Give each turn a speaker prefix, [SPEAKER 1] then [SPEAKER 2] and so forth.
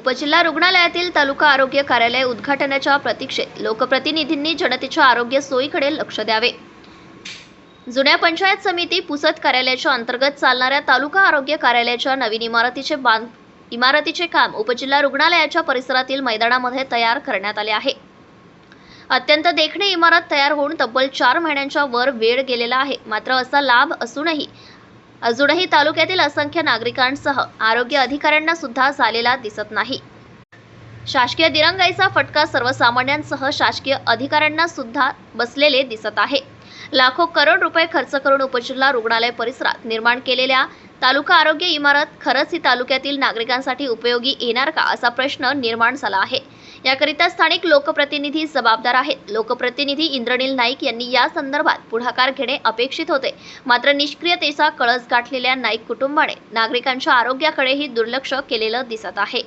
[SPEAKER 1] उपजिल्हा रुग्णालयातील तालुका आरोग्य कार्यालय उद्घाटनाच्या प्रतीक्षेत लोकप्रतिनिधींनी जनतेच्या आरोग्य सोयीकडे लक्ष द्यावे। जुन्या पंचायत समिती पुसद कार्यालयाच्या अंतर्गत चालणाऱ्या तालुका आरोग्य कार्यालयाच्या नवीन इमारतीचे काम उपजिल्हा रुग्णालयाच्या परिसरातील मैदानामध्ये तयार करण्यात आले आहे। अत्यंत देखणी इमारत तयार होऊन तब्बल 4 महिन्यांच्या वर वेळ गेलेला आहे। मात्र असा लाभ अजूनही तालुक्यातील असंख्य नागरिकांसह आरोग्य अधिकाऱ्यांना सुद्धा झालेला दिसत नाही। शासकीय दिरंगाईचा फटका सर्वसामान्यांसह शासकीय अधिकाऱ्यांना सुद्धा बसलेले दिसत आहे। लाखो करोड रुपये खर्च करून उपजिल्हा रुग्णालय परिसरात निर्माण केलेल्या तालुका आरोग्य इमारत खरंच ही तालुक्यातील नागरिकांसाठी उपयोगी येणार का असा प्रश्न निर्माण झाला आहे। याकरिता स्थानिक लोकप्रतिनिधी जबाबदार आहेत। लोकप्रतिनिधी इंद्रनील नाईक यांनी या संदर्भात पुढाकार घेणे अपेक्षित होते। मात्र निष्क्रियतेचा कळस गाठलेल्या नाईक कुटुंबाने नागरिकांच्या आरोग्याकडेही दुर्लक्ष केलेलं दिसत आहे।